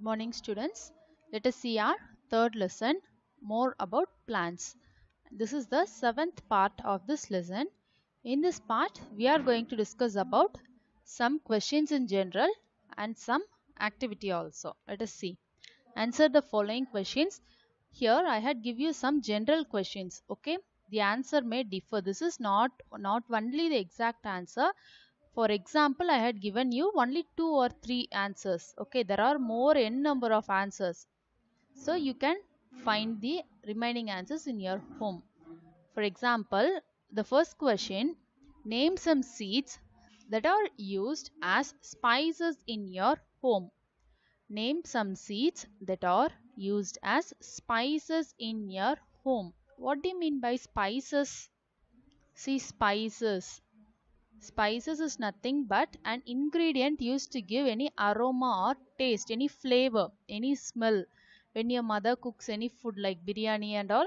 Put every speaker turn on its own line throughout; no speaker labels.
Morning students, let us see our third lesson, more about plants. This is the seventh part of this lesson. In this part we are going to discuss about some questions in general and some activity also. Let us see. Answer the following questions. Here I had give you some general questions. Okay, the answer may differ. This is not only the exact answer. For example, I had given you only 2 or 3 answers. Okay, there are more n number of answers. So you can find the remaining answers in your home. For example, the first question, name some seeds that are used as spices in your home. Name some seeds that are used as spices in your home. What do you mean by spices? See, spices. Spices is nothing but an ingredient used to give any aroma or taste, any flavor, any smell. When your mother cooks any food like biryani and all,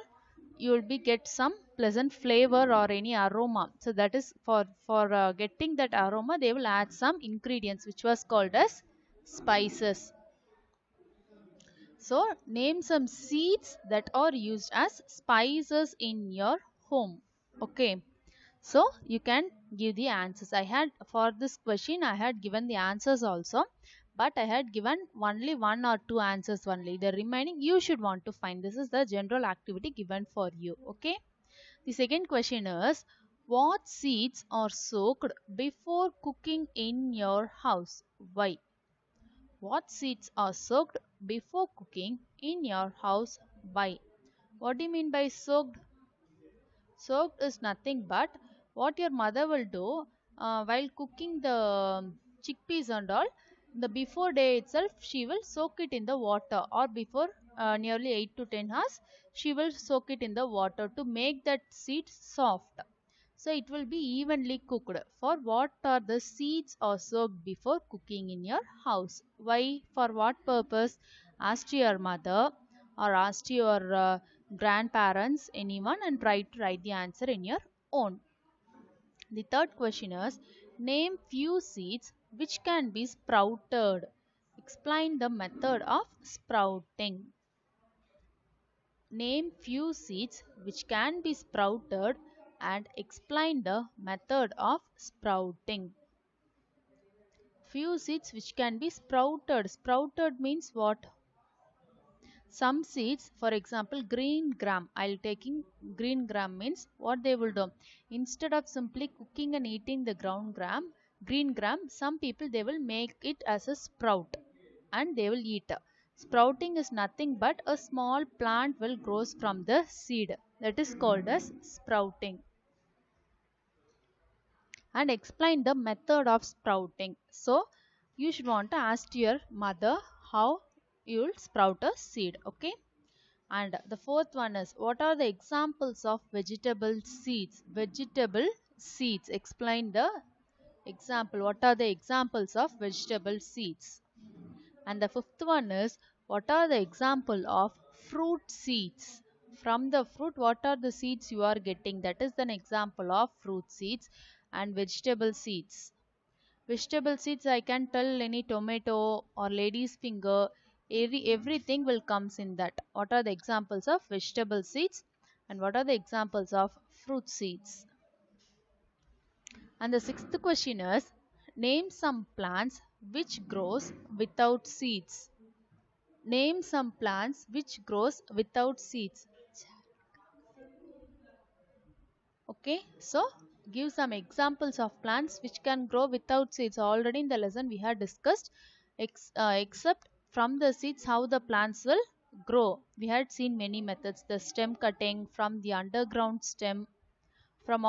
you will be get some pleasant flavor or any aroma. So that is for getting that aroma, they will add some ingredients which was called as spices. So name some seeds that are used as spices in your home. Okay. So you can give the answers. I had for this question I had given the answers also, but I had given only 1 or 2 answers only. The remaining you should want to find. This is the general activity given for you. Okay. The second question is, what seeds are soaked before cooking in your house? Why? What seeds are soaked before cooking in your house? Why? What do you mean by soaked? Soaked is nothing but what your mother will do while cooking the chickpeas and all. The before day itself, she will soak it in the water, or before nearly 8 to 10 hours, she will soak it in the water to make that seed soft. So it will be evenly cooked. For what are the seeds are soaked before cooking in your house? Why? For what purpose? Ask your mother or ask your grandparents, anyone, and try to write the answer in your own. The third question is, name few seeds which can be sprouted. Explain the method of sprouting. Name few seeds which can be sprouted and explain the method of sprouting. Few seeds which can be sprouted. Sprouted means what? Some seeds, for example, green gram. I'll taking green gram means what they will do. Instead of simply cooking and eating the green gram, some people they will make it as a sprout and they will eat. Sprouting is nothing but a small plant will grows from the seed. That is called as sprouting. And explain the method of sprouting. So you should want to ask your mother how you will sprout a seed. Okay. And the fourth one is, what are the examples of vegetable seeds? Vegetable seeds. Explain the example. What are the examples of vegetable seeds? And the fifth one is, what are the example of fruit seeds? From the fruit, what are the seeds you are getting? That is an example of fruit seeds and vegetable seeds. Vegetable seeds, I can tell any tomato or lady's finger, everything will comes in that. What are the examples of vegetable seeds and what are the examples of fruit seeds? And the sixth question is, name some plants which grows without seeds. Name some plants which grows without seeds. Okay, so give some examples of plants which can grow without seeds. Already in the lesson we had discussed except from the seeds how the plants will grow. We had seen many methods, the stem cutting from the underground stem, from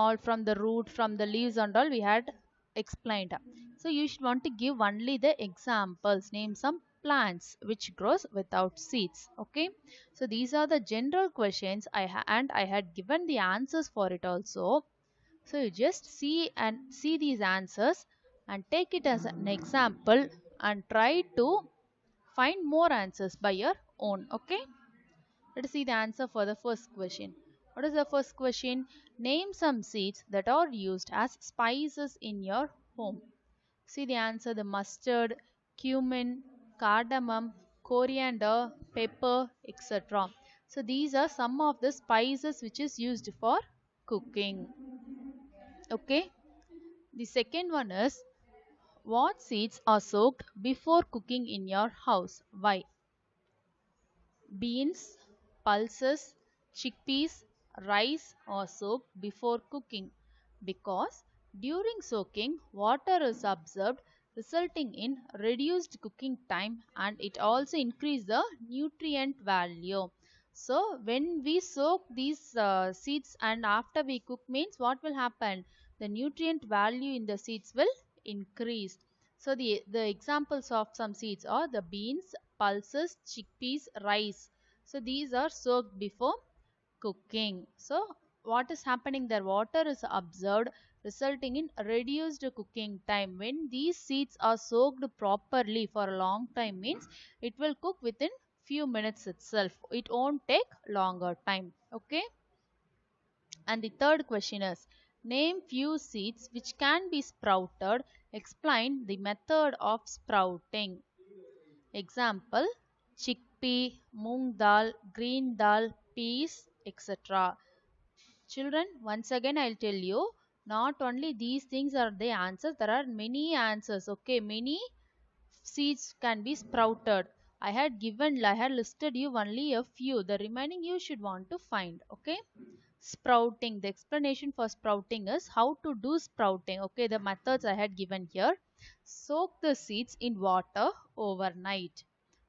the root, from the leaves and all we had explained. So you should want to give only the examples. Name some plants which grows without seeds. Okay, so these are the general questions and I had given the answers for it also. So you just see these answers and take it as an example and try to find more answers by your own. Okay, let us see the answer for the first question. What is the first question? Name some seeds that are used as spices in your home. See the answer, the mustard, cumin, cardamom, coriander, pepper, etc. So these are some of the spices which is used for cooking. Okay. The second one is, what seeds are soaked before cooking in your house? Why? Beans, pulses, chickpeas, rice are soaked before cooking because during soaking water is absorbed, resulting in reduced cooking time, and it also increases the nutrient value. So when we soak these seeds and after we cook means what will happen? The nutrient value in the seeds will increase. So the examples of some seeds are the beans, pulses, chickpeas, rice. So these are soaked before cooking. So what is happening there? Water is absorbed, resulting in reduced cooking time. When these seeds are soaked properly for a long time means it will cook within few minutes itself. It won't take longer time. Okay. And the third question is, name few seeds which can be sprouted. Explain the method of sprouting. Example, chickpea, moong dal, green dal, peas, etc. Children, once again I'll tell you, not only these things are the answers, there are many answers. Okay, many seeds can be sprouted. I had listed you only a few. The remaining you should want to find. Okay. Sprouting. The explanation for sprouting is how to do sprouting. Okay, the methods I had given here. Soak the seeds in water overnight.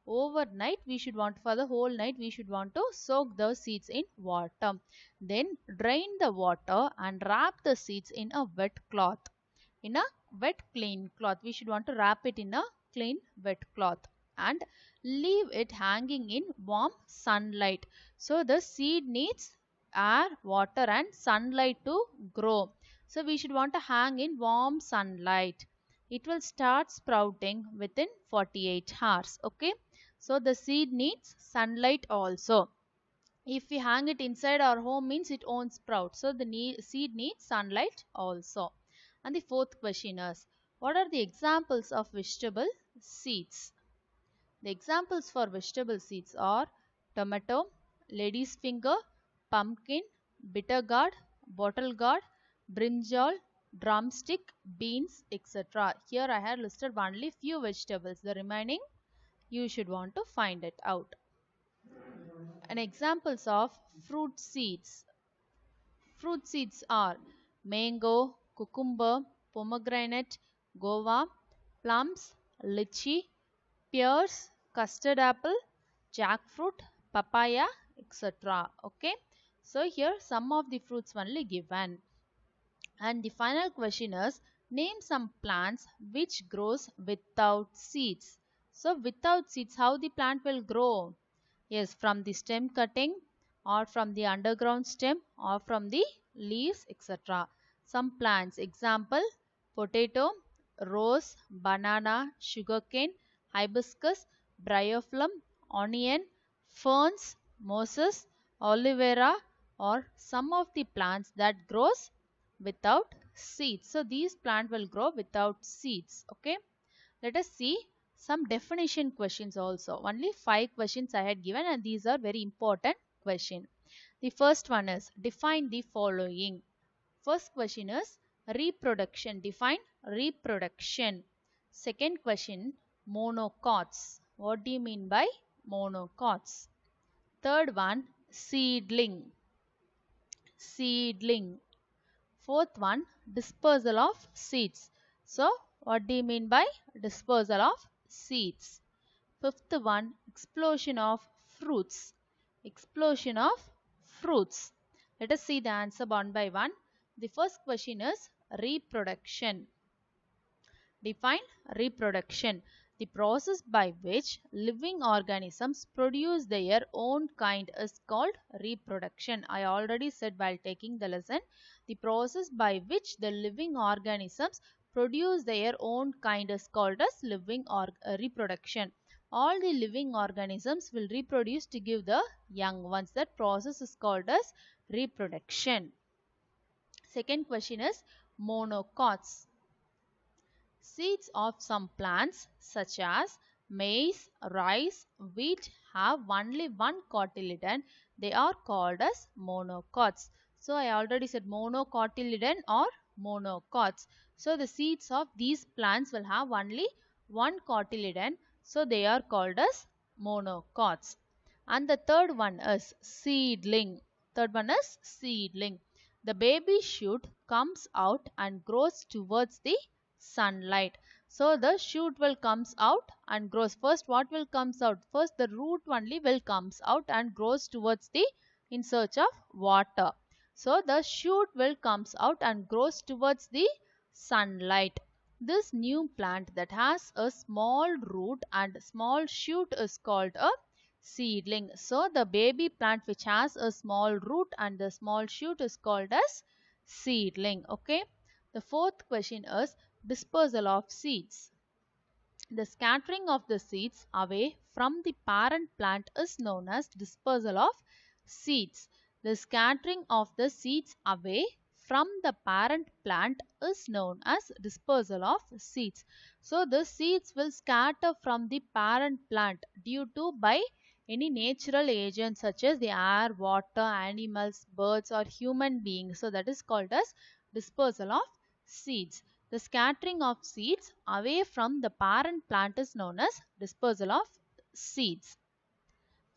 Overnight, we should want for the whole night, we should want to soak the seeds in water. Then drain the water and wrap the seeds in a wet cloth. In a wet clean cloth. We should want to wrap it in a clean wet cloth and leave it hanging in warm sunlight. So the seed needs air, water and sunlight to grow. So we should want to hang in warm sunlight. It will start sprouting within 48 hours. Okay. So the seed needs sunlight also. If we hang it inside our home means it won't sprout. So the seed needs sunlight also. And the fourth question is, what are the examples of vegetable seeds? The examples for vegetable seeds are tomato, lady's finger, pumpkin, bitter gourd, bottle gourd, brinjal, drumstick, beans, etc. Here I have listed only few vegetables. The remaining you should want to find it out. And examples of fruit seeds. Fruit seeds are mango, cucumber, pomegranate, guava, plums, lychee, pears, custard apple, jackfruit, papaya, etc. Okay. So here some of the fruits only given. And the final question is, name some plants which grows without seeds. So without seeds, how the plant will grow? Yes, from the stem cutting or from the underground stem or from the leaves, etc. Some plants, example, potato, rose, banana, sugarcane, hibiscus, bryophyllum, onion, ferns, mosses, aloe vera, or some of the plants that grows without seeds. So these plants will grow without seeds. Okay. Let us see some definition questions also. Only 5 questions I had given and these are very important questions. The first one is, define the following. First question is reproduction. Define reproduction. Second question, monocots. What do you mean by monocots? Third one, seedling. Seedling. Fourth one, dispersal of seeds. So, what do you mean by dispersal of seeds? Fifth one, explosion of fruits. Explosion of fruits. Let us see the answer one by one. The first question is reproduction. Define reproduction. The process by which living organisms produce their own kind is called reproduction. I already said while taking the lesson, the process by which the living organisms produce their own kind is called as reproduction. All the living organisms will reproduce to give the young ones. That process is called as reproduction. Second question is monocots. Seeds of some plants such as maize, rice, wheat have only one cotyledon. They are called as monocots. So I already said monocotyledon or monocots. So the seeds of these plants will have only one cotyledon. So they are called as monocots. And the third one is seedling. Third one is seedling. The baby shoot comes out and grows towards the sunlight. So the shoot will comes out and grows. First what will comes out? First the root only will comes out and grows towards the in search of water. So the shoot will comes out and grows towards the sunlight. This new plant that has a small root and small shoot is called a seedling. So the baby plant which has a small root and the small shoot is called as seedling. Okay. The fourth question is dispersal of seeds. The scattering of the seeds away from the parent plant is known as dispersal of seeds. The scattering of the seeds away from the parent plant is known as dispersal of seeds. So the seeds will scatter from the parent plant due to by any natural agent such as the air, water, animals, birds or human beings. So that is called as dispersal of seeds. The scattering of seeds away from the parent plant is known as dispersal of seeds.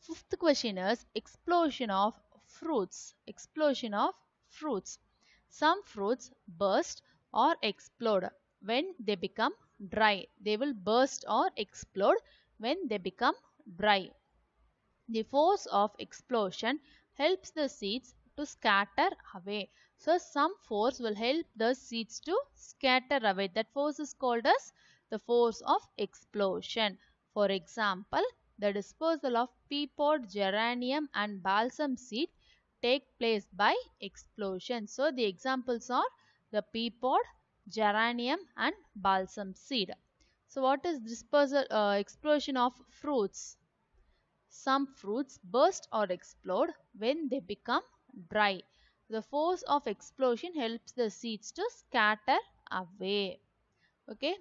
Fifth question is explosion of fruits. Explosion of fruits. Some fruits burst or explode when they become dry. They will burst or explode when they become dry. The force of explosion helps the seeds to scatter away. So some force will help the seeds to scatter away. That force is called as the force of explosion. For example, the dispersal of pea pod, geranium and balsam seed take place by explosion. So the examples are the pea pod, geranium and balsam seed. So what is dispersal explosion of fruits? Some fruits burst or explode when they become dry. The force of explosion helps the seeds to scatter away. Okay.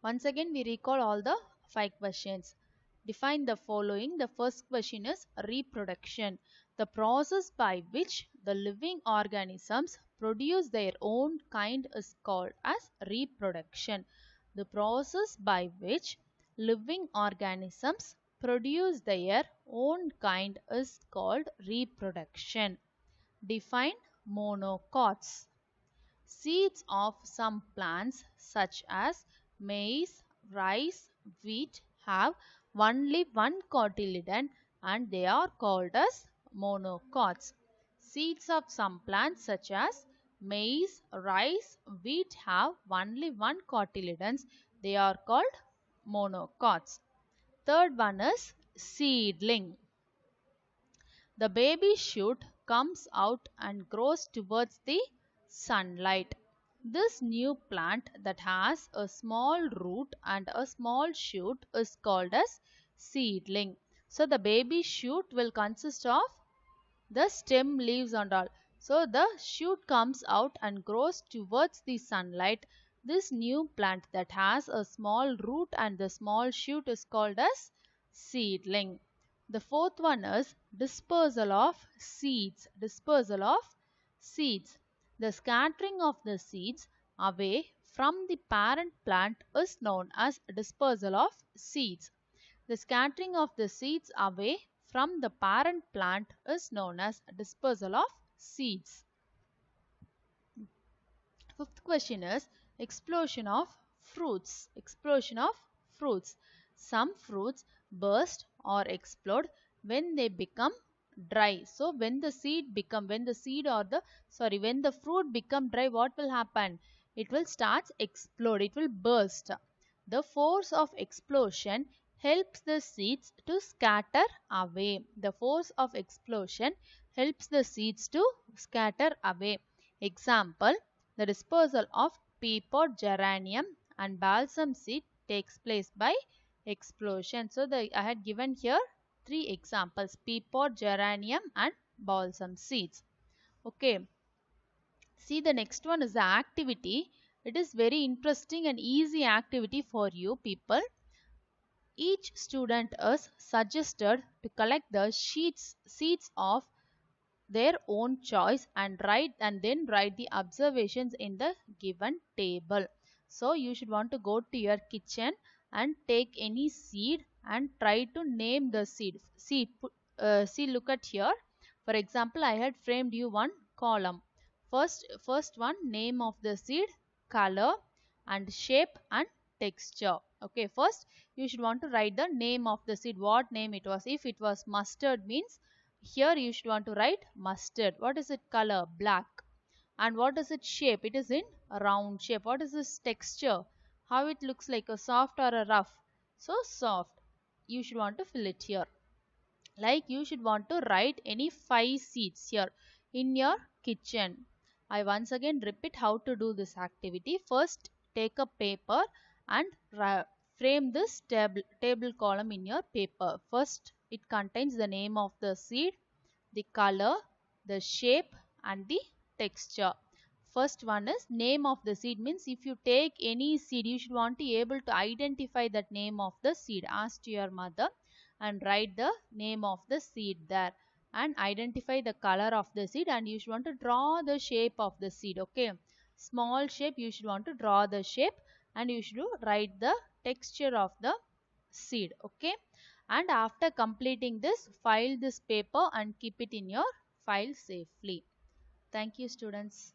Once again we recall all the 5 questions. Define the following. The first question is reproduction. The process by which the living organisms produce their own kind is called as reproduction. The process by which living organisms produce their own kind is called reproduction. Define monocots. Seeds of some plants such as maize, rice, wheat have only one cotyledon and they are called as monocots. Seeds of some plants such as maize, rice, wheat have only one cotyledon. They are called monocots. Third one is seedling. The baby shoot comes out and grows towards the sunlight. This new plant that has a small root and a small shoot is called as seedling. So the baby shoot will consist of the stem, leaves and all. So the shoot comes out and grows towards the sunlight. This new plant that has a small root and the small shoot is called as seedling. The fourth one is dispersal of seeds. Dispersal of seeds. The scattering of the seeds away from the parent plant is known as dispersal of seeds. The scattering of the seeds away from the parent plant is known as dispersal of seeds. Fifth question is explosion of fruits. Explosion of fruits. Some fruits burst or explode when they become dry. So when the seed when the fruit become dry, what will happen? It will start explode. It will burst. The force of explosion helps the seeds to scatter away. The force of explosion helps the seeds to scatter away. Example, the dispersal of pea pod, geranium and balsam seed takes place by explosion. So I had given here 3 examples: pea pod, geranium and balsam seeds. Okay. See, the next one is the activity It is very interesting and easy activity for you people. Each student is suggested to collect the seeds of their own choice and then write the observations in the given table. So you should want to go to your kitchen and take any seed and try to name the seed. See, look at here. For example, I had framed you one column. First one, name of the seed, color and shape and texture. Okay, first you should want to write the name of the seed, what name it was. If it was mustard means here you should want to write mustard. What is it color? Black. And what is its shape? It is in a round shape. What is this texture? How it looks like, a soft or a rough? So soft. You should want to fill it here. Like you should want to write any 5 seeds here in your kitchen. I once again repeat how to do this activity. First take a paper and frame this table column in your paper. First it contains the name of the seed, the color, the shape and the texture. First one is name of the seed, means if you take any seed you should want to be able to identify that name of the seed. Ask to your mother and write the name of the seed there and identify the color of the seed, and you should want to draw the shape of the seed. Okay, small shape you should want to draw the shape, and you should write the texture of the seed. Okay, and after completing this, file this paper and keep it in your file safely. Thank you students.